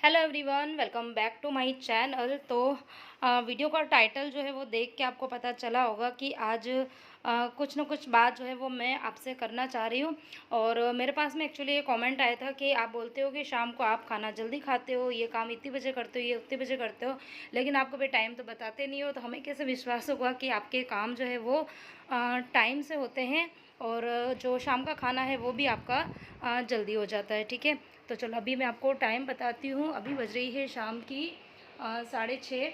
Hello everyone, welcome back to my channel. तो video का title जो है वो देख के आपको पता चला होगा कि आज कुछ ना कुछ बात जो है वो मैं आपसे करना चाह रही हूँ। और मेरे पास में एक्चुअली ये कमेंट आया था कि आप बोलते हो कि शाम को आप खाना जल्दी खाते हो, ये काम इतनी बजे करते हो, ये उतने बजे करते हो, लेकिन आप कभी टाइम तो बताते नहीं हो। तो हमें कैसे विश्वास होगा कि आपके काम जो है वो टाइम से होते हैं और जो शाम का खाना है वो भी आपका जल्दी हो जाता है। ठीक है, तो चलो अभी मैं आपको टाइम बताती हूँ। अभी बज रही है शाम की 6:30।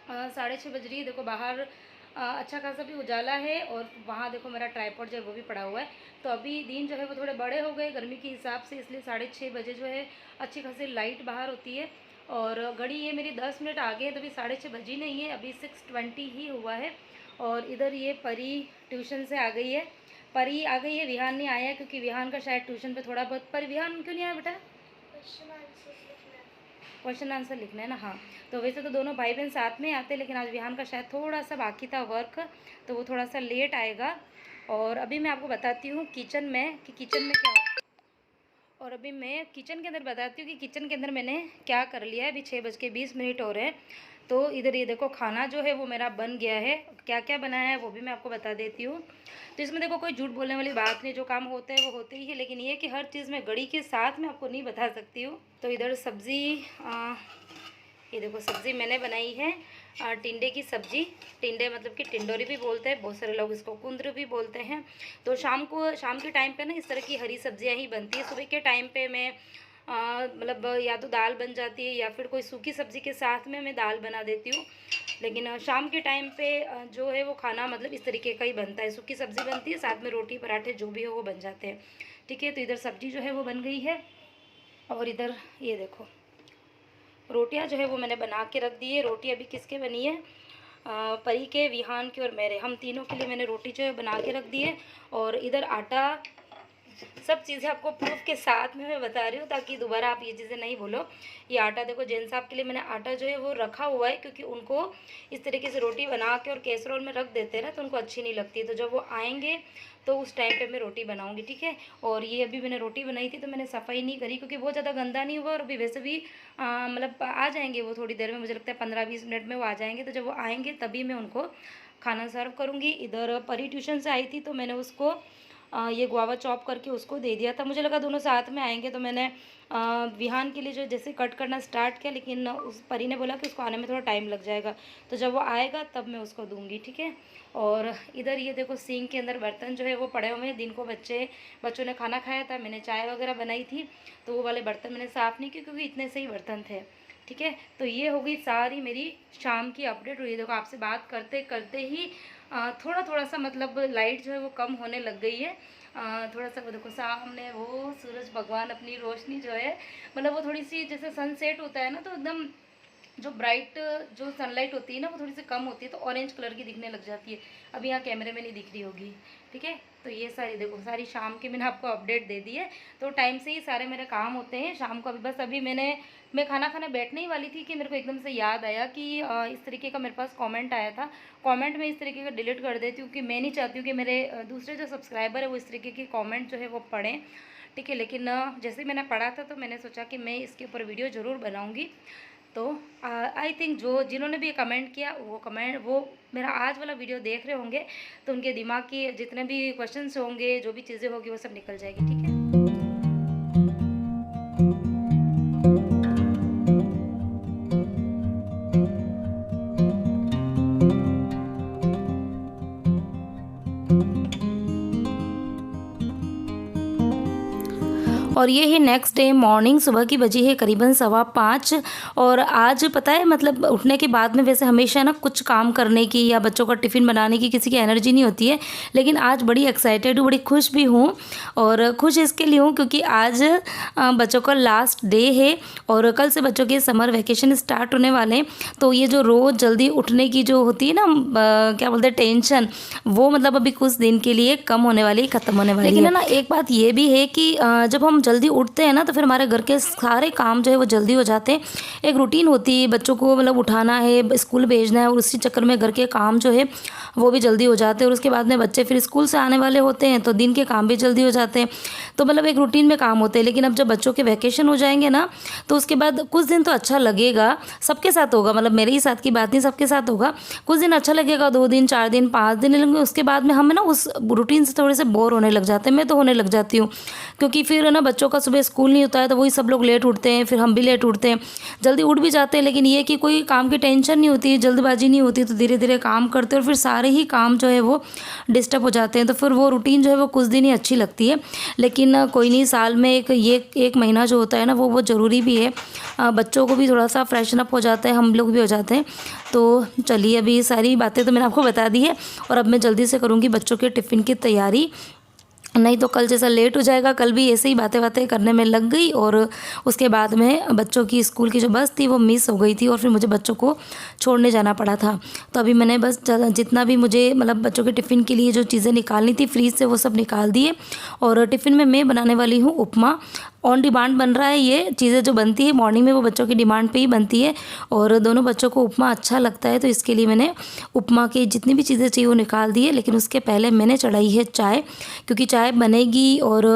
6:30 बज रही है। देखो बाहर अच्छा खासा भी उजाला है और वहाँ देखो मेरा ट्राइपॉड जो है वो भी पड़ा हुआ है। तो अभी दिन जो है वो थोड़े बड़े हो गए गर्मी के हिसाब से, इसलिए 6:30 बजे जो है अच्छी खासी लाइट बाहर होती है। और घड़ी ये मेरी 10 मिनट आगे है, तो अभी 6:30 बजी नहीं है, अभी 6:20 ही हुआ है। और इधर ये परी ट्यूशन से आ गई है। परी आ गई है, विहान नहीं आया है क्योंकि विहान का शायद ट्यूशन पे थोड़ा बहुत। पर विहान क्यों नहीं आया बेटा? क्वेश्चन आंसर लिखना है ना। हाँ, तो वैसे तो दोनों भाई बहन साथ में आते हैं, लेकिन आज विहान का शायद थोड़ा सा बाकी था वर्क, तो वो थोड़ा सा लेट आएगा। और अभी मैं आपको बताती हूँ किचन में कि किचन में क्या हो। और अभी मैं किचन के अंदर बताती हूँ कि किचन के अंदर मैंने क्या कर लिया है। अभी 6:20 हो रहे हैं। तो इधर ये देखो खाना जो है वो मेरा बन गया है। क्या क्या बनाया है वो भी मैं आपको बता देती हूँ। तो इसमें देखो कोई झूठ बोलने वाली बात नहीं, जो काम होते हैं वो होते ही है, लेकिन ये कि हर चीज़ में घड़ी के साथ मैं आपको नहीं बता सकती हूँ। तो इधर सब्ज़ी, ये देखो सब्ज़ी मैंने बनाई है टिंडे की सब्ज़ी। टिंडे मतलब कि टिंडोरी भी बोलते हैं, बहुत सारे लोग इसको कुंदरू भी बोलते हैं। तो शाम के टाइम पे ना इस तरह की हरी सब्जियां ही बनती है। सुबह के टाइम पे मैं मतलब या तो दाल बन जाती है या फिर कोई सूखी सब्ज़ी के साथ में मैं दाल बना देती हूँ। लेकिन शाम के टाइम पे जो है वो खाना मतलब इस तरीके का ही बनता है। सूखी सब्ज़ी बनती है, साथ में रोटी पराठे जो भी हो वो बन जाते हैं। ठीक है, तो इधर सब्ज़ी जो है वो बन गई है। और इधर ये देखो रोटियां जो है वो मैंने बना के रख दी है। रोटी अभी किसके बनी है? परी के, विहान के और मेरे, हम तीनों के लिए मैंने रोटी जो है बना के रख दी है। और इधर आटा, सब चीज़ें आपको प्रूफ के साथ में मैं बता रही हूँ ताकि दोबारा आप ये चीज़ें नहीं बोलो। ये आटा देखो जैन साहब के लिए मैंने आटा जो है वो रखा हुआ है, क्योंकि उनको इस तरीके से रोटी बना के और कैसरोल में रख देते हैं ना, तो उनको अच्छी नहीं लगती। तो जब वो आएंगे तो उस टाइम पे मैं रोटी बनाऊंगी। ठीक है, और ये अभी मैंने रोटी बनाई थी तो मैंने सफाई नहीं करी क्योंकि बहुत ज़्यादा गंदा नहीं हुआ। और अभी वैसे भी मतलब आ जाएंगे वो थोड़ी देर में, मुझे लगता है 15-20 मिनट में वो आ जाएंगे। तो जब वो आएंगे तभी मैं उनको खाना सर्व करूँगी। इधर परी ट्यूशन से आई थी तो मैंने उसको ये गुआवा चॉप करके उसको दे दिया था। मुझे लगा दोनों साथ में आएंगे, तो मैंने विहान के लिए जो जैसे कट करना स्टार्ट किया, लेकिन उस परी ने बोला कि उसको आने में थोड़ा टाइम लग जाएगा, तो जब वो आएगा तब मैं उसको दूंगी। ठीक है, और इधर ये देखो सिंक के अंदर बर्तन जो है वो पड़े हुए हैं। दिन को बच्चों ने खाना खाया था, मैंने चाय वगैरह बनाई थी, तो वो वाले बर्तन मैंने साफ़ नहीं किए क्योंकि इतने से ही बर्तन थे। ठीक है, तो ये हो गई सारी मेरी शाम की अपडेट। हुई देखो आपसे बात करते करते ही थोड़ा थोड़ा सा मतलब लाइट जो है वो कम होने लग गई है। थोड़ा सा वो देखो सामने वो सूरज भगवान अपनी रोशनी जो है, मतलब वो थोड़ी सी जैसे सनसेट होता है ना, तो एकदम जो ब्राइट जो सनलाइट होती है ना वो थोड़ी सी कम होती है तो ऑरेंज कलर की दिखने लग जाती है। अभी यहाँ कैमरे में नहीं दिख रही होगी। ठीक है, तो ये सारी देखो सारी शाम की मैंने आपको अपडेट दे दी है। तो टाइम से ही सारे मेरे काम होते हैं शाम को। अभी बस अभी मैं खाना खाने बैठने ही वाली थी कि मेरे को एकदम से याद आया कि इस तरीके का मेरे पास कमेंट आया था। कमेंट में इस तरीके का डिलीट कर देती हूँ कि मैं नहीं चाहती हूँ कि मेरे दूसरे जो सब्सक्राइबर है वो इस तरीके की कमेंट जो है वो पढ़ें। ठीक है, लेकिन जैसे मैंने पढ़ा था तो मैंने सोचा कि मैं इसके ऊपर वीडियो ज़रूर बनाऊँगी। तो आई थिंक जिन्होंने भी कमेंट किया वो मेरा आज वाला वीडियो देख रहे होंगे, तो उनके दिमाग की जितने भी क्वेश्चंस होंगे, जो भी चीज़ें होगी वो सब निकल जाएगी। ठीक है। और ये है नेक्स्ट डे मॉर्निंग। सुबह की बजी है करीबन 5:15। और आज पता है मतलब उठने के बाद में वैसे हमेशा ना कुछ काम करने की या बच्चों का टिफ़िन बनाने की किसी की एनर्जी नहीं होती है, लेकिन आज बड़ी एक्साइटेड हूँ, बड़ी खुश भी हूँ। और खुश इसके लिए हूँ क्योंकि आज बच्चों का लास्ट डे है और कल से बच्चों के समर वैकेशन स्टार्ट होने वाले हैं। तो ये जो रोज़ जल्दी उठने की जो होती है ना क्या बोलते हैं टेंशन, वो मतलब अभी कुछ दिन के लिए कम होने वाली, ख़त्म होने वाली है। लेकिन है ना एक बात ये भी है कि जब हम जल्दी उठते हैं ना तो फिर हमारे घर के सारे काम जो है वो जल्दी हो जाते हैं। एक रूटीन होती है, बच्चों को मतलब उठाना है, स्कूल भेजना है, और उसी चक्कर में घर के काम जो है वो भी जल्दी हो जाते हैं। और उसके बाद में बच्चे फिर स्कूल से आने वाले होते हैं तो दिन के काम भी जल्दी हो जाते हैं। तो मतलब एक रूटीन में काम होते हैं। लेकिन अब जब बच्चों के वैकेशन हो जाएंगे ना तो उसके बाद कुछ दिन तो अच्छा लगेगा, सबके साथ होगा, मतलब मेरे ही साथ की बात नहीं, सबके साथ होगा। कुछ दिन अच्छा लगेगा, 2 दिन 4 दिन 5 दिन लगेंगे, उसके बाद में हम ना उस रूटीन से थोड़े से बोर होने लग जाते हैं। मैं तो होने लग जाती हूँ, क्योंकि फिर है ना बच्चों का सुबह स्कूल नहीं होता है तो वही सब लोग लेट उठते हैं, फिर हम भी लेट उठते हैं, जल्दी उठ भी जाते हैं। लेकिन ये कि कोई काम की टेंशन नहीं होती, जल्दबाजी नहीं होती, तो धीरे धीरे काम करते हैं और फिर सारे ही काम जो है वो डिस्टर्ब हो जाते हैं। तो फिर वो रूटीन जो है वो कुछ दिन ही अच्छी लगती है। लेकिन कोई नहीं, साल में एक महीना जो होता है ना वो ज़रूरी भी है। बच्चों को भी थोड़ा सा फ्रेशन अप हो जाता है, हम लोग भी हो जाते हैं। तो चलिए, अभी सारी बातें तो मैंने आपको बता दी है और अब मैं जल्दी से करूँगी बच्चों के टिफ़िन की तैयारी, नहीं तो कल जैसा लेट हो जाएगा। कल भी ऐसे ही बातें करने में लग गई और उसके बाद में बच्चों की स्कूल की जो बस थी वो मिस हो गई थी और फिर मुझे बच्चों को छोड़ने जाना पड़ा था। तो अभी मैंने बस जितना भी मुझे मतलब बच्चों के टिफ़िन के लिए जो चीज़ें निकालनी थी फ्रीज से वो सब निकाल दिए। और टिफ़िन में मैं बनाने वाली हूँ उपमा। ऑन डिमांड बन रहा है, ये चीज़ें जो बनती है मॉर्निंग में वो बच्चों की डिमांड पे ही बनती है और दोनों बच्चों को उपमा अच्छा लगता है। तो इसके लिए मैंने उपमा की जितनी भी चीज़ें चाहिए वो निकाल दी है। लेकिन उसके पहले मैंने चढ़ाई है चाय, क्योंकि चाय बनेगी और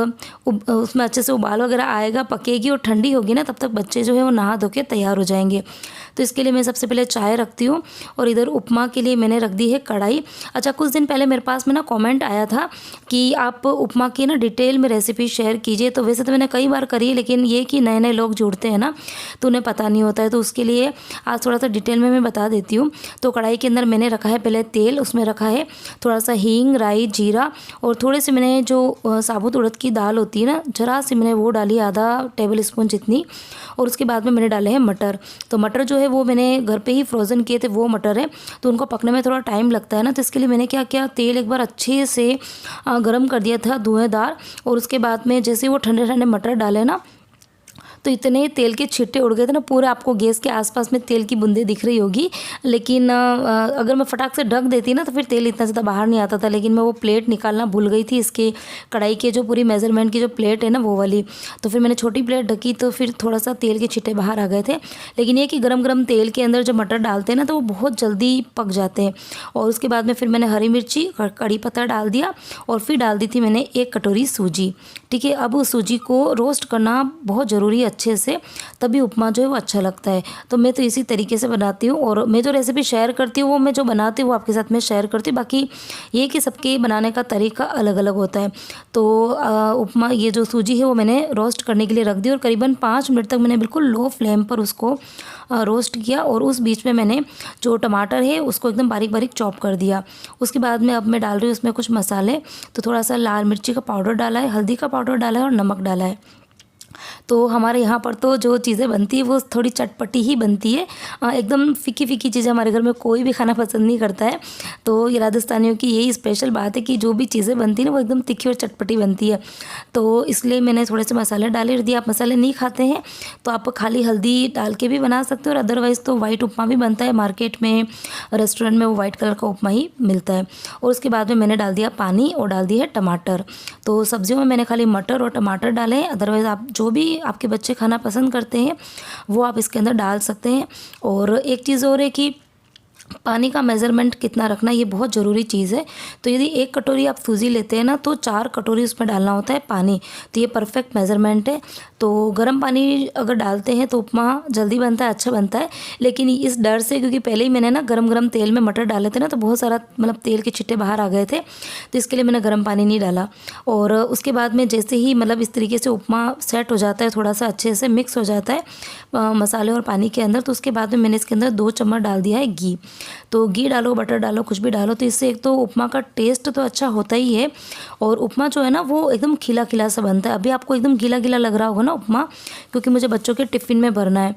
उसमें अच्छे से उबाल वगैरह आएगा, पकेगी और ठंडी होगी ना, तब तक बच्चे जो है वो नहा धो के तैयार हो जाएंगे। तो इसके लिए मैं सबसे पहले चाय रखती हूँ और इधर उपमा के लिए मैंने रख दी है कढ़ाई। अच्छा, कुछ दिन पहले मेरे पास में ना कमेंट आया था कि आप उपमा की ना डिटेल में रेसिपी शेयर कीजिए। तो वैसे तो मैंने कई बार करी है, लेकिन ये कि नए नए लोग जुड़ते हैं ना तो उन्हें पता नहीं होता है, तो उसके लिए आज थोड़ा सा डिटेल में मैं बता देती हूँ। तो कढ़ाई के अंदर मैंने रखा है पहले तेल, उसमें रखा है थोड़ा सा हींग, राई, जीरा और थोड़े से मैंने जो साबुत उड़द की दाल होती है ना, जरा सी मैंने वो डाली, आधा टेबल स्पून जितनी। और उसके बाद में मैंने डाले हैं मटर। तो मटर जो है वो मैंने घर पे ही फ्रोज़न किए थे, वो मटर है, तो उनको पकने में थोड़ा टाइम लगता है ना। तो इसके लिए मैंने क्या किया, तेल एक बार अच्छे से गर्म कर दिया था धुएंदार। और उसके बाद में जैसे वो ठंडे ठंडे मटर डाले ना तो इतने तेल के छिट्टे उड़ गए थे ना, पूरे आपको गैस के आसपास में तेल की बूंदें दिख रही होगी। लेकिन अगर मैं फटाक से ढक देती ना तो फिर तेल इतना ज़्यादा बाहर नहीं आता था। लेकिन मैं वो प्लेट निकालना भूल गई थी, इसके कढ़ाई के जो पूरी मेज़रमेंट की जो प्लेट है ना वो वाली। तो फिर मैंने छोटी प्लेट ढकी तो फिर थोड़ा सा तेल के छिट्टे बाहर आ गए थे। लेकिन ये कि गरम गरम तेल के अंदर जब मटर डालते हैं ना तो वो बहुत जल्दी पक जाते हैं। और उसके बाद में फिर मैंने हरी मिर्ची, कड़ी पत्ता डाल दिया और फिर डाल दी थी मैंने 1 कटोरी सूजी। ठीक है, अब उस सूजी को रोस्ट करना बहुत ज़रूरी है अच्छे से, तभी उपमा जो है वो अच्छा लगता है। तो मैं तो इसी तरीके से बनाती हूँ और मैं जो रेसिपी शेयर करती हूँ वो मैं जो बनाती हूँ वो आपके साथ में शेयर करती हूँ। बाकी ये कि सबके बनाने का तरीका अलग अलग होता है। तो उपमा ये जो सूजी है वो मैंने रोस्ट करने के लिए रख दी और करीबन 5 मिनट तक मैंने बिल्कुल लो फ्लेम पर उसको रोस्ट किया। और उस बीच में मैंने जो टमाटर है उसको एकदम बारीक बारीक चॉप कर दिया। उसके बाद में अब मैं डाल रही हूँ उसमें कुछ मसाले। तो थोड़ा सा लाल मिर्ची का पाउडर डाला है, हल्दी का पाउडर डाला है और नमक डाला है। तो हमारे यहाँ पर तो जो चीज़ें बनती है वो थोड़ी चटपटी ही बनती है, एकदम फीकी फीकी चीज़ें हमारे घर में कोई भी खाना पसंद नहीं करता है। तो ये राजस्थानियों की यही स्पेशल बात है कि जो भी चीज़ें बनती है ना वो एकदम तीखी और चटपटी बनती है। तो इसलिए मैंने थोड़े से मसाले डाले दिए। आप मसाले नहीं खाते हैं तो आप खाली हल्दी डाल के भी बना सकते हो और अदरवाइज़ तो वाइट उपमा भी बनता है मार्केट में, रेस्टोरेंट में वो वाइट कलर का उपमा ही मिलता है। और उसके बाद में मैंने डाल दिया पानी और डाल दिया टमाटर। तो सब्जियों में मैंने खाली मटर और टमाटर डाले हैं, अदरवाइज़ आप जो भी आपके बच्चे खाना पसंद करते हैं वो आप इसके अंदर डाल सकते हैं। और एक चीज़ और है कि पानी का मेज़रमेंट कितना रखना ये बहुत ज़रूरी चीज़ है। तो यदि 1 कटोरी आप सूजी लेते हैं ना तो 4 कटोरी उसमें डालना होता है पानी। तो ये परफेक्ट मेज़रमेंट है। तो गर्म पानी अगर डालते हैं तो उपमा जल्दी बनता है, अच्छा बनता है। लेकिन इस डर से, क्योंकि पहले ही मैंने ना गरम गरम तेल में मटर डाले थे ना तो बहुत सारा मतलब तेल के छिट्टे बाहर आ गए थे, तो इसके लिए मैंने गर्म पानी नहीं डाला। और उसके बाद में जैसे ही मतलब इस तरीके से उपमा सेट हो जाता है, थोड़ा सा अच्छे से मिक्स हो जाता है मसाले और पानी के अंदर, तो उसके बाद में मैंने इसके अंदर 2 चम्मच डाल दिया है घी। तो घी डालो, बटर डालो, कुछ भी डालो, तो इससे एक तो उपमा का टेस्ट तो अच्छा होता ही है और उपमा जो है ना वो एकदम खिला खिला सा बनता है। अभी आपको एकदम गीला गीला लग रहा होगा ना उपमा, क्योंकि मुझे बच्चों के टिफ़िन में भरना है।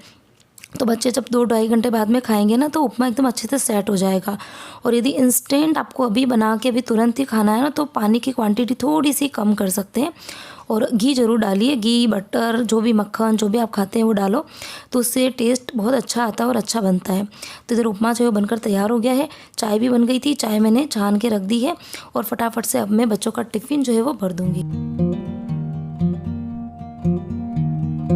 तो बच्चे जब 2-2.5 घंटे बाद में खाएंगे ना तो उपमा एकदम अच्छे से सेट हो जाएगा। और यदि इंस्टेंट आपको अभी बना के अभी तुरंत ही खाना है ना तो पानी की क्वांटिटी थोड़ी सी कम कर सकते हैं और घी ज़रूर डालिए। घी, बटर, जो भी मक्खन जो भी आप खाते हैं वो डालो, तो उससे टेस्ट बहुत अच्छा आता है और अच्छा बनता है। तो इधर उपमा जो है बनकर तैयार हो गया है। चाय भी बन गई थी, चाय मैंने छान के रख दी है और फटाफट से अब मैं बच्चों का टिफ़िन जो है वो भर दूँगी। तो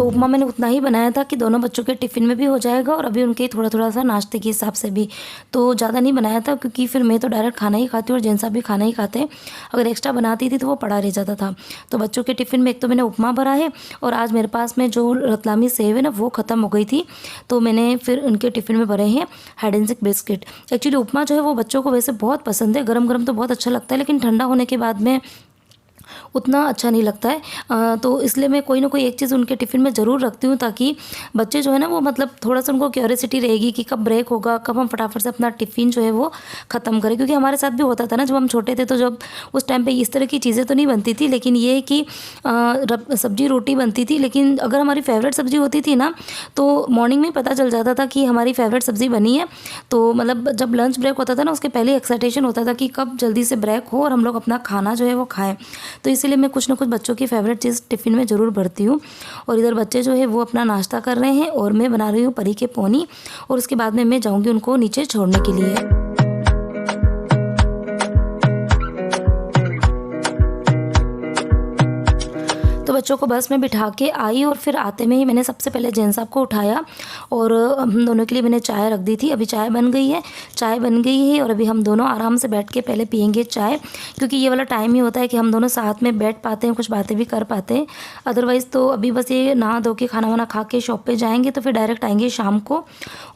उपमा मैंने उतना ही बनाया था कि दोनों बच्चों के टिफ़िन में भी हो जाएगा और अभी उनके थोड़ा-थोड़ा सा नाश्ते के हिसाब से भी। तो ज़्यादा नहीं बनाया था क्योंकि फिर मैं तो डायरेक्ट खाना ही खाती हूँ और जेंट्स साहब भी खाना ही खाते हैं। अगर एक्स्ट्रा बनाती थी तो वो पड़ा रह जाता था। तो बच्चों के टिफ़िन में एक तो मैंने उपमा भरा है और आज मेरे पास में जो रतलामी सेव है ना वो ख़त्म हो गई थी, तो मैंने फिर उनके टिफ़िन में भरे हैं hide and seek biscuit. Actually upma जो है वो बच्चों को वैसे बहुत पसंद है, गरम-गरम तो बहुत अच्छा लगता है लेकिन ठंडा होने के बाद में उतना अच्छा नहीं लगता है। तो इसलिए मैं कोई ना कोई एक चीज़ उनके टिफ़िन में ज़रूर रखती हूँ ताकि बच्चे जो है ना वो मतलब थोड़ा-सा उनको क्यूरियोसिटी रहेगी कि कब ब्रेक होगा, कब हम फटाफट से अपना टिफ़िन जो है वो ख़त्म करें। क्योंकि हमारे साथ भी होता था ना जब हम छोटे थे, तो जब उस टाइम पे इस तरह की चीज़ें तो नहीं बनती थी, लेकिन ये है कि सब्ज़ी रोटी बनती थी, लेकिन अगर हमारी फ़ेवरेट सब्ज़ी होती थी ना तो मॉर्निंग में पता चल जाता था कि हमारी फ़ेवरेट सब्ज़ी बनी है। तो मतलब जब लंच ब्रेक होता था ना उसके पहले एक्साइटेशन होता था कि कब जल्दी से ब्रेक हो और हम लोग अपना खाना जो है वो खाएँ। तो इसीलिए मैं कुछ ना कुछ बच्चों की फ़ेवरेट चीज़ टिफ़िन में ज़रूर भरती हूँ। और इधर बच्चे जो है वो अपना नाश्ता कर रहे हैं और मैं बना रही हूँ परी के पोनी, और उसके बाद में मैं जाऊँगी उनको नीचे छोड़ने के लिए। तो बच्चों को बस में बिठा के आई और फिर आते में ही मैंने सबसे पहले जेंट्स साहब को उठाया और हम दोनों के लिए मैंने चाय रख दी थी। अभी चाय बन गई है और अभी हम दोनों आराम से बैठ के पहले पियेंगे चाय, क्योंकि ये वाला टाइम ही होता है कि हम दोनों साथ में बैठ पाते हैं, कुछ बातें भी कर पाते हैं। अदरवाइज़ तो अभी बस ये नहा धो के खाना वाना खा के शॉप पे जाएंगे तो फिर डायरेक्ट आएंगे शाम को,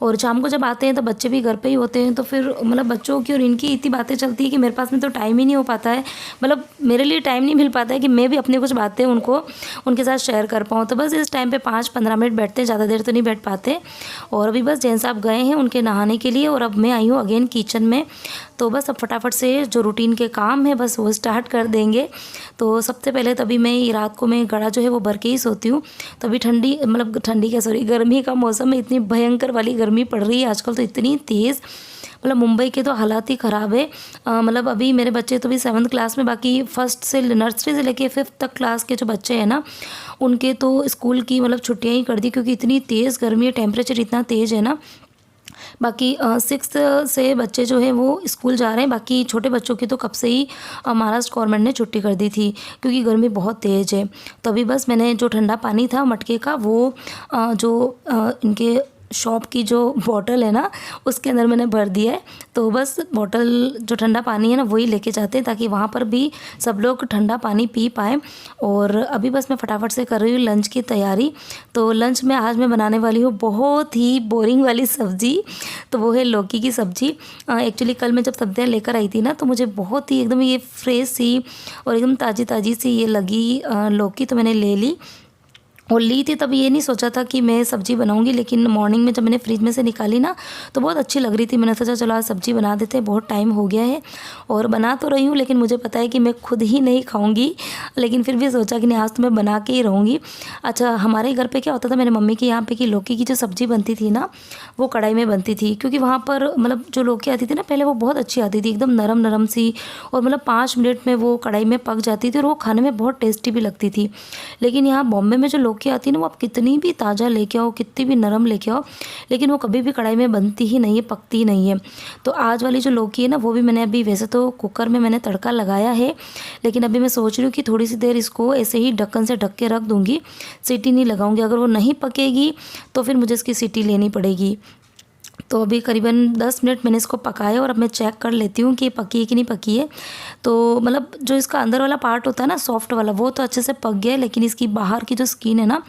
और शाम को जब आते हैं तो बच्चे भी घर पे ही होते हैं, तो फिर मतलब बच्चों की और इनकी इतनी बातें चलती है कि मेरे पास में तो टाइम ही नहीं हो पाता है, मतलब मेरे लिए टाइम नहीं मिल पाता है कि मैं भी अपनी कुछ बातें उनके साथ शेयर कर पाऊँ। तो बस इस टाइम पे 5-15 मिनट बैठते हैं, ज़्यादा देर तो नहीं बैठ पाते। और अभी बस जेंट्स साहब गए हैं उनके नहाने के लिए और अब मैं आई हूँ अगेन किचन में। तो बस अब फटाफट से जो रूटीन के काम है बस वो स्टार्ट कर देंगे। तो सबसे पहले तभी मैं रात को मैं गड़ा जो है वो भर के ही सोती हूँ। तभी गर्मी का मौसम है, इतनी भयंकर वाली गर्मी पड़ रही है आजकल, तो इतनी तेज़, मतलब मुंबई के तो हालात ही ख़राब है। मतलब अभी मेरे बच्चे तो भी 7th क्लास में, बाकी फर्स्ट से नर्सरी से लेके 5th तक क्लास के जो बच्चे हैं ना उनके तो स्कूल की मतलब छुट्टियां ही कर दी, क्योंकि इतनी तेज़ गर्मी है, टेम्परेचर इतना तेज़ है ना। बाकी 6th से बच्चे जो है वो स्कूल जा रहे हैं, बाकी छोटे बच्चों की तो कब से ही महाराष्ट्र गवर्नमेंट ने छुट्टी कर दी थी क्योंकि गर्मी बहुत तेज़ है। तो अभी बस मैंने जो ठंडा पानी था मटके का वो इनके शॉप की जो बॉटल है ना उसके अंदर मैंने भर दिया है। तो बस बॉटल जो ठंडा पानी है ना वही लेके जाते हैं ताकि वहाँ पर भी सब लोग ठंडा पानी पी पाएँ। और अभी बस मैं फटाफट से कर रही हूँ लंच की तैयारी। तो लंच में आज मैं बनाने वाली हूँ बहुत ही बोरिंग वाली सब्ज़ी, तो वो है लौकी की सब्ज़ी। एक्चुअली कल मैं जब सब्ज़ियाँ लेकर आई थी ना तो मुझे बहुत ही एकदम ये फ्रेश सी और एकदम ताज़ी ताज़ी सी ये लगी लौकी, तो मैंने ले ली और ली थी। तब ये नहीं सोचा था कि मैं सब्ज़ी बनाऊंगी, लेकिन मॉर्निंग में जब मैंने फ्रिज में से निकाली ना तो बहुत अच्छी लग रही थी। मैंने सोचा चलो आज सब्ज़ी बना देते हैं, बहुत टाइम हो गया है। और बना तो रही हूँ लेकिन मुझे पता है कि मैं खुद ही नहीं खाऊंगी, लेकिन फिर भी सोचा कि नहीं आज तो मैं बना के ही रहूँगी। अच्छा, हमारे घर पर क्या होता था, मेरे मम्मी के यहाँ पे कि लौकी की जो सब्ज़ी बनती थी ना वो कढ़ाई में बनती थी, क्योंकि वहाँ पर मतलब जो लौकी आती थी ना पहले वो बहुत अच्छी आती थी, एकदम नरम नरम सी, और मतलब 5 मिनट में वो कढ़ाई में पक जाती थी और वो खाने में बहुत टेस्टी भी लगती थी। लेकिन यहाँ बॉम्बे में जो लौकी आती है ना वो आप कितनी भी ताज़ा लेके आओ, कितनी भी नरम लेके आओ, लेकिन वो कभी भी कढ़ाई में बनती ही नहीं है, पकती ही नहीं है। तो आज वाली जो लौकी है ना वो भी मैंने अभी वैसे तो कुकर में मैंने तड़का लगाया है, लेकिन अभी मैं सोच रही हूँ कि थोड़ी सी देर इसको ऐसे ही ढक्कन से ढक के रख दूँगी, सीटी नहीं लगाऊंगी। अगर वो नहीं पकेगी तो फिर मुझे इसकी सीटी लेनी पड़ेगी। तो अभी करीबन 10 मिनट मैंने इसको पकाया और अब मैं चेक कर लेती हूँ कि पकी है कि नहीं पकी है। तो मतलब जो इसका अंदर वाला पार्ट होता है ना सॉफ्ट वाला वो तो अच्छे से पक गया है, लेकिन इसकी बाहर की जो स्किन है ना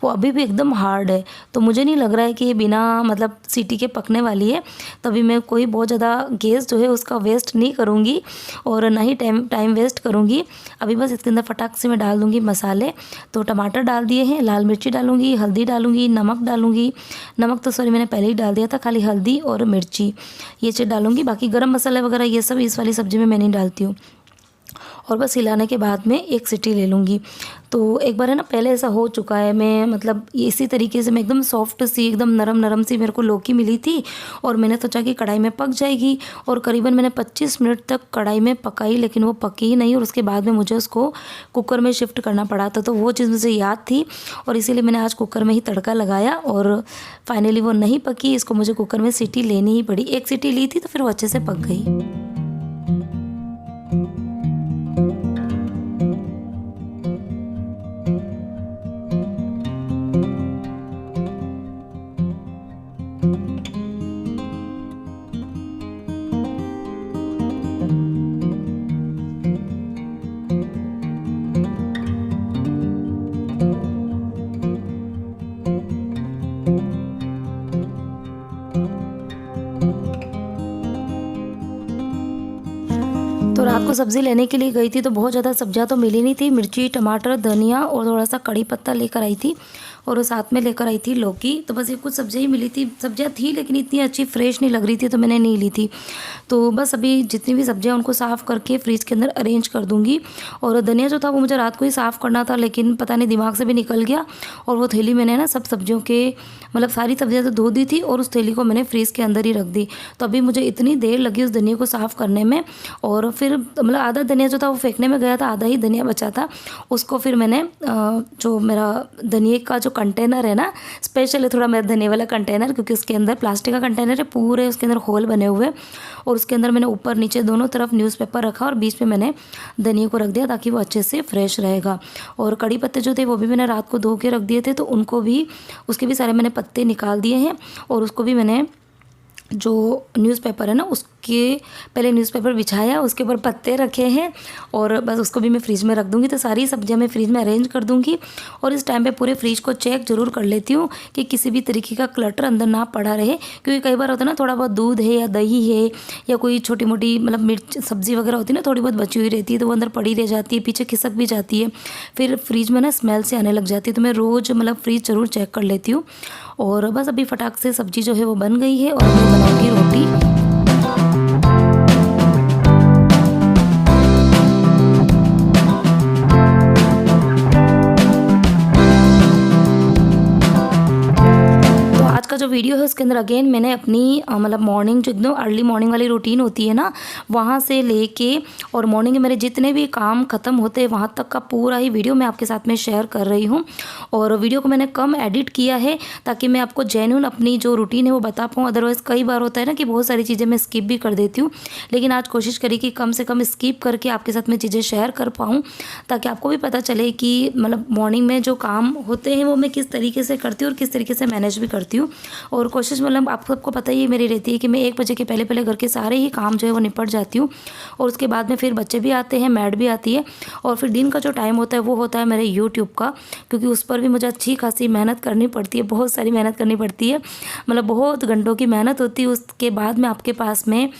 वो अभी भी एकदम हार्ड है। तो मुझे नहीं लग रहा है कि ये बिना मतलब सीटी के पकने वाली है। तभी मैं कोई बहुत ज़्यादा गैस जो है उसका वेस्ट नहीं करूँगी और ना ही टाइम वेस्ट करूँगी। अभी बस इसके अंदर फटाक से मैं डाल दूँगी मसाले। तो टमाटर डाल दिए हैं, लाल मिर्ची डालूँगी, हल्दी डालूँगी, नमक डालूँगी। नमक तो सॉरी मैंने पहले ही डाल दिया था, खाली हल्दी और मिर्ची ये चीज़ डालूँगी। बाकी गरम मसाला वगैरह ये सब इस वाली सब्ज़ी में मैं नहीं डालती हूँ। और बस हिलाने के बाद में एक सीटी ले लूँगी। तो एक बार है ना पहले ऐसा हो चुका है, मैं मतलब इसी तरीके से मैं एकदम सॉफ्ट सी एकदम नरम नरम सी मेरे को लौकी मिली थी और मैंने सोचा कि कढ़ाई में पक जाएगी और करीबन मैंने 25 मिनट तक कढ़ाई में पकाई, लेकिन वो पकी ही नहीं और उसके बाद में मुझे उसको कुकर में शिफ्ट करना पड़ा था। तो वो चीज़ मुझे याद थी और इसीलिए मैंने आज कुकर में ही तड़का लगाया और फाइनली वो नहीं पकी, इसको मुझे कुकर में सीटी लेनी ही पड़ी। एक सीटी ली थी तो फिर वो अच्छे से पक गई। तो रात को सब्ज़ी लेने के लिए गई थी तो बहुत ज़्यादा सब्जियां तो मिली नहीं थी। मिर्ची, टमाटर, धनिया और थोड़ा सा कड़ी पत्ता लेकर आई थी और साथ में लेकर आई थी लौकी। तो बस ये कुछ सब्जियां ही मिली थी। सब्जियां थी लेकिन इतनी अच्छी फ्रेश नहीं लग रही थी तो मैंने नहीं ली थी। तो बस अभी जितनी भी सब्जियां उनको साफ़ करके फ्रिज के अंदर अरेंज कर दूँगी। और धनिया जो था वो मुझे रात को ही साफ़ करना था लेकिन पता नहीं दिमाग से भी निकल गया और वो थैली मैंने ना सब सब्जियों के मतलब सारी सब्जियां तो धो दी थी और उस थैली को मैंने फ्रीज़ के अंदर ही रख दी। तो अभी मुझे इतनी देर लगी उस धनिया को साफ़ करने में और फिर मतलब आधा धनिया जो था वो फेंकने में गया था, आधा ही धनिया बचा था। उसको फिर मैंने जो मेरा धनिया का जो कंटेनर है ना, स्पेशल है थोड़ा मेरा धनिया वाला कंटेनर क्योंकि उसके अंदर प्लास्टिक का कंटेनर है, पूरे उसके अंदर होल बने हुए और उसके अंदर मैंने ऊपर नीचे दोनों तरफ न्यूज़पेपर रखा और बीच में मैंने धनिया को रख दिया ताकि वो अच्छे से फ्रेश रहेगा। और कड़ी पत्ते जो थे वो भी मैंने रात को धो के रख दिए थे तो उनको भी उसके भी सारे मैंने पत्ते निकाल दिए हैं और उसको भी मैंने जो न्यूज़पेपर है ना उसके पहले न्यूज़पेपर बिछाया, उसके ऊपर पत्ते रखे हैं और बस उसको भी मैं फ्रिज में रख दूँगी। तो सारी सब्जियां मैं फ्रिज में अरेंज कर दूँगी और इस टाइम पे पूरे फ्रिज को चेक ज़रूर कर लेती हूँ कि किसी भी तरीके का क्लटर अंदर ना पड़ा रहे, क्योंकि कई बार होता है ना थोड़ा बहुत दूध है या दही है या कोई छोटी मोटी मतलब मिर्च सब्ज़ी वगैरह होती है ना थोड़ी बहुत बची हुई रहती है तो वो अंदर पड़ी रह जाती है, पीछे खिसक भी जाती है, फिर फ्रिज में ना स्मेल से आने लग जाती है। तो मैं रोज़ मतलब फ्रिज ज़रूर चेक कर लेती हूँ। और बस अभी फटाक से सब्ज़ी जो है वो बन गई है और मैं बनाऊँगी रोटी। आज का जो वीडियो है उसके अंदर अगेन मैंने अपनी मतलब मॉर्निंग जो एकदम अर्ली मॉर्निंग वाली रूटीन होती है ना वहाँ से लेके और मॉर्निंग में मेरे जितने भी काम ख़त्म होते हैं वहाँ तक का पूरा ही वीडियो मैं आपके साथ में शेयर कर रही हूँ। और वीडियो को मैंने कम एडिट किया है ताकि मैं आपको जेन्युइन अपनी जो रूटीन है वो बता पाऊँ। अदरवाइज़ कई बार होता है ना कि बहुत सारी चीज़ें मैं स्किप भी कर देती हूँ, लेकिन आज कोशिश करी कि कम से कम स्किप करके आपके साथ में चीज़ें शेयर कर पाऊँ ताकि आपको भी पता चले कि मतलब मॉर्निंग में जो काम होते हैं वो मैं किस तरीके से करती हूँ और किस तरीके से मैनेज भी करती हूँ। और कोशिश मतलब आप सबको पता ही मेरी रहती है कि मैं 1 बजे के पहले पहले घर के सारे ही काम जो है वो निपट जाती हूँ और उसके बाद में फिर बच्चे भी आते हैं, मैड भी आती है और फिर दिन का जो टाइम होता है वो होता है मेरे यूट्यूब का, क्योंकि उस पर भी मुझे अच्छी खासी मेहनत करनी पड़ती है, बहुत सारी मेहनत करनी पड़ती है, मतलब बहुत घंटों की मेहनत होती है। उसके बाद में आपके पास में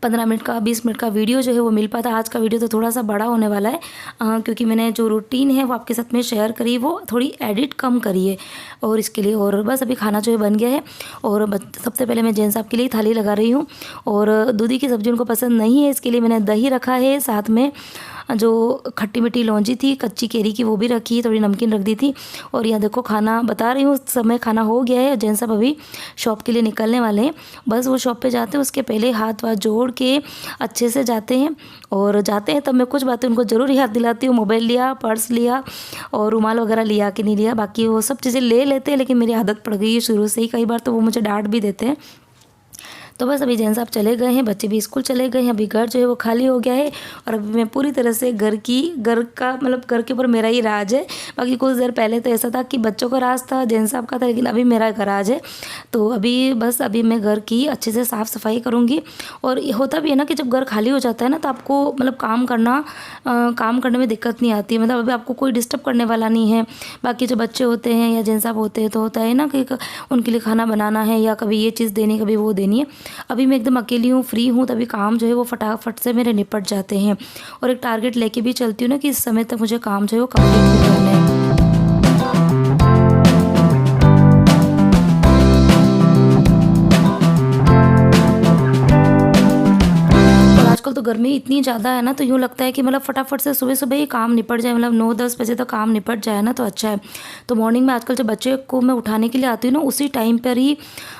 15 मिनट का 20 मिनट का वीडियो जो है वो मिल पाता है। आज का वीडियो तो थोड़ा सा बड़ा होने वाला है क्योंकि मैंने जो रूटीन है वो आपके साथ में शेयर करी, वो थोड़ी एडिट कम करी है और इसके लिए। और बस अभी खाना जो है बन गया है और सबसे पहले मैं जैन साहब के लिए थाली लगा रही हूँ और दूधी की सब्ज़ी उनको पसंद नहीं है, इसके लिए मैंने दही रखा है, साथ में जो खट्टी मीठी लौंजी थी कच्ची केरी की वो भी रखी, थोड़ी नमकीन रख दी थी। और यहाँ देखो खाना बता रही हूँ, समय खाना हो गया है। जैन साहब अभी शॉप के लिए निकलने वाले हैं, बस वो शॉप पे जाते हैं उसके पहले हाथ वाथ जोड़ के अच्छे से जाते हैं और जाते हैं तब मैं कुछ बातें उनको ज़रूर याद दिलाती हूँ। मोबाइल लिया, पर्स लिया और रुमाल वगैरह लिया कि नहीं लिया, बाकी वो सब चीज़ें ले लेते हैं, लेकिन मेरी आदत पड़ गई है शुरू से ही, कई बार तो वो मुझे डांट भी देते हैं। तो बस अभी जैन साहब चले गए हैं, बच्चे भी स्कूल चले गए हैं, अभी घर जो है वो खाली हो गया है और अभी मैं पूरी तरह से घर का मतलब घर के ऊपर मेरा ही राज है। बाकी कुछ देर पहले तो ऐसा था कि बच्चों का राज था, जैन साहब का था, लेकिन अभी मेरा घर राज है। तो अभी बस अभी मैं घर की अच्छे से साफ़ सफाई करूँगी। और होता भी है ना कि जब घर खाली हो जाता है ना तो आपको मतलब काम करने में दिक्कत नहीं आती है, मतलब अभी आपको कोई डिस्टर्ब करने वाला नहीं है। बाकी जो बच्चे होते हैं या जैन साहब होते हैं तो होता है ना कि उनके लिए खाना बनाना है या कभी ये चीज़ देनी, कभी वो देनी है। अभी मैं एकदम अकेली हूँ, फ्री हूँ, तभी काम जो है वो फटाफट से मेरे निपट जाते हैं और एक टारगेट लेके भी चलती हूँ ना कि इस समय तक मुझे काम जो है वो कंप्लीट करना है। आजकल तो गर्मी इतनी ज़्यादा है ना, तो यूँ लगता है कि मतलब फटाफट से सुबह सुबह ही काम निपट जाए, मतलब 9-10 बजे तक काम निपट जाए ना तो अच्छा है। तो मॉर्निंग में आजकल जब बच्चे को मैं उठाने के लिए आती हूँ ना, उसी टाइम पर ही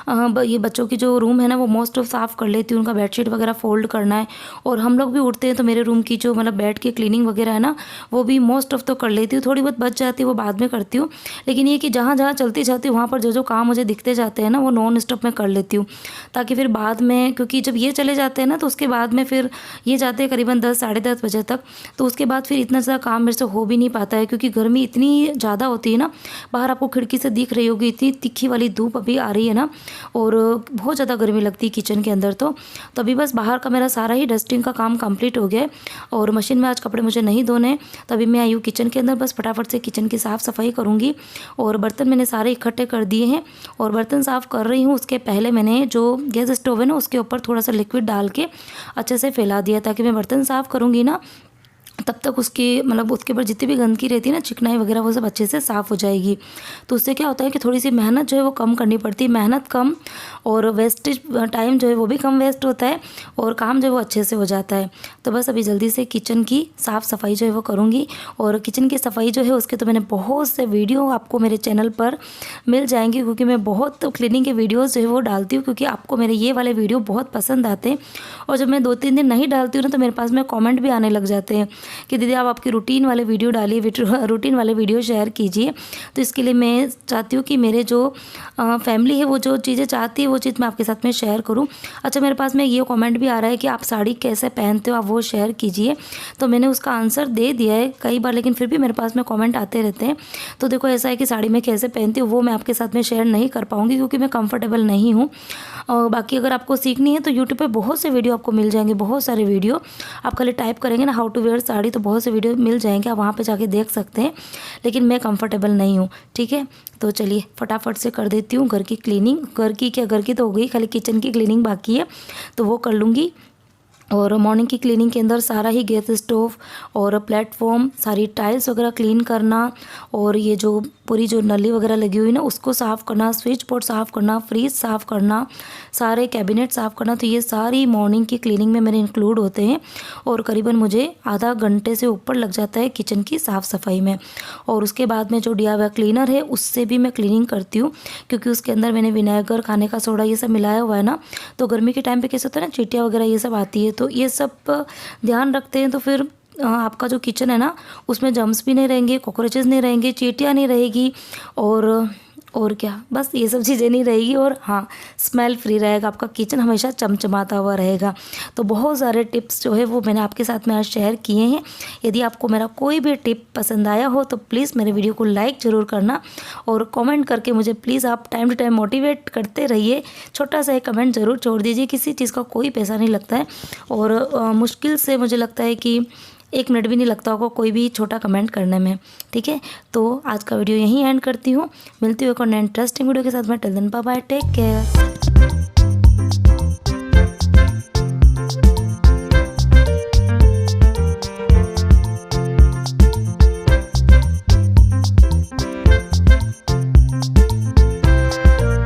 ये बच्चों की जो रूम है ना वो मोस्ट ऑफ साफ़ कर लेती हूँ, उनका बेडशीट वगैरह फोल्ड करना है। और हम लोग भी उठते हैं तो मेरे रूम की जो मतलब बेड की क्लीनिंग वगैरह है ना, वो भी मोस्ट ऑफ तो कर लेती हूँ, थोड़ी बहुत बच जाती है वो बाद में करती हूँ। लेकिन ये कि जहाँ जहाँ चलती जाती हूँ वहाँ पर जो जो काम मुझे दिखते जाते हैं ना, वो नॉन स्टॉप में कर लेती हूँ, ताकि फिर बाद में, क्योंकि जब ये चले जाते हैं ना तो उसके बाद में फिर ये जाते हैं करीबन 10 साढ़े 10 बजे तक, तो उसके बाद फिर इतना ज़्यादा काम मेरे से हो भी नहीं पाता है, क्योंकि गर्मी इतनी ज़्यादा होती है ना। बाहर आपको खिड़की से दिख रही होगी, इतनी तीखी वाली धूप अभी आ रही है ना, और बहुत ज़्यादा गर्मी लगती है किचन के अंदर। तो अभी बस बाहर का मेरा सारा ही डस्टिंग का काम कंप्लीट हो गया है, और मशीन में आज कपड़े मुझे नहीं धोने। तो अभी मैं आई हूँ किचन के अंदर, बस फटाफट से किचन की साफ़ सफाई करूँगी। और बर्तन मैंने सारे इकट्ठे कर दिए हैं, और बर्तन साफ़ कर रही हूँ उसके पहले मैंने जो गैस स्टोव है ना उसके ऊपर थोड़ा सा लिक्विड डाल के अच्छे से फैला दिया, ताकि मैं बर्तन साफ़ करूँगी ना तब तक उसकी मतलब उसके ऊपर जितनी भी गंदगी रहती है ना, चिकनाई वगैरह, वो सब अच्छे से साफ़ हो जाएगी। तो उससे क्या होता है कि थोड़ी सी मेहनत जो है वो कम करनी पड़ती है, मेहनत कम और वेस्टेज टाइम जो है वो भी कम वेस्ट होता है, और काम जो है वो अच्छे से हो जाता है। तो बस अभी जल्दी से किचन की साफ़ सफाई जो है वो करूँगी। और किचन की सफाई जो है उसके तो मैंने बहुत से वीडियो आपको मेरे चैनल पर मिल जाएंगे, क्योंकि मैं बहुत क्लीनिंग के वीडियोज़ जो है वो डालती हूँ, क्योंकि आपको मेरे ये वाले वीडियो बहुत पसंद आते हैं। और जब मैं 2-3 दिन नहीं डालती हूँ ना, तो मेरे पास में कॉमेंट भी आने लग जाते हैं कि दीदी आप आपकी रूटीन वाले वीडियो डालिए, रूटीन वाले वीडियो शेयर कीजिए। तो इसके लिए मैं चाहती हूँ कि मेरे जो फैमिली है वो जो चीज़ें चाहती है वो चीज़ मैं आपके साथ में शेयर करूँ। अच्छा, मेरे पास में ये कमेंट भी आ रहा है कि आप साड़ी कैसे पहनते हो, आप वो शेयर कीजिए। तो मैंने उसका आंसर दे दिया है कई बार, लेकिन फिर भी मेरे पास में कमेंट आते रहते हैं। तो देखो ऐसा है कि साड़ी मैं कैसे पहनती हूँ वो मैं आपके साथ में शेयर नहीं कर पाऊँगी, क्योंकि मैं कंफर्टेबल नहीं हूँ। और बाकी अगर आपको सीखनी है तो यूट्यूब पे बहुत से वीडियो आपको मिल जाएंगे, बहुत सारे वीडियो। आप खाली टाइप करेंगे ना हाउ टू वेयर साड़ी, तो बहुत से वीडियो मिल जाएंगे, आप वहाँ पे जाके देख सकते हैं। लेकिन मैं कंफर्टेबल नहीं हूँ, ठीक है। तो चलिए फटाफट से कर देती हूँ घर की क्लीनिंग। घर की तो हो गई, खाली किचन की क्लीनिंग बाकी है, तो वो कर लूँगी। और मॉर्निंग की क्लीनिंग के अंदर सारा ही गैस स्टोव और प्लेटफॉर्म, सारी टाइल्स वगैरह क्लीन करना, और ये जो पूरी जो नली वगैरह लगी हुई ना उसको साफ़ करना, स्विच बोर्ड साफ़ करना, फ्रीज साफ़ करना, सारे कैबिनेट साफ़ करना। तो ये सारी मॉर्निंग की क्लीनिंग में मेरे इंक्लूड होते हैं, और करीबन मुझे आधा घंटे से ऊपर लग जाता है किचन की साफ़ सफाई में। और उसके बाद में जो DIY क्लीनर है उससे भी मैं क्लीनिंग करती हूँ, क्योंकि उसके अंदर मैंने विनेगर, खाने का सोडा, ये सब मिलाया हुआ है ना। तो गर्मी के टाइम पे कैसे होता है ना, चींटियाँ वगैरह ये सब आती है, तो ये सब ध्यान रखते हैं। तो फिर आपका जो किचन है ना उसमें जम्स भी नहीं रहेंगे, कॉकरोचेस नहीं रहेंगे, चींटियाँ नहीं रहेगी, और क्या, बस ये सब चीज़ें नहीं रहेगी। और हाँ, स्मेल फ्री रहेगा, आपका किचन हमेशा चमचमाता हुआ रहेगा। तो बहुत सारे टिप्स जो है वो मैंने आपके साथ में आज शेयर किए हैं। यदि आपको मेरा कोई भी टिप पसंद आया हो तो प्लीज़ मेरे वीडियो को लाइक ज़रूर करना, और कमेंट करके मुझे प्लीज़ आप टाइम टू टाइम मोटिवेट करते रहिए। छोटा सा एक कमेंट ज़रूर छोड़ दीजिए, किसी चीज़ का कोई पैसा नहीं लगता है, और मुश्किल से मुझे लगता है कि 1 मिनट भी नहीं लगता होगा कोई भी छोटा कमेंट करने में, ठीक है। तो आज का वीडियो यहीं एंड करती हूँ, मिलती हूँ एक और नए इंटरेस्टिंग वीडियो के साथ में। Till then bye bye, take care.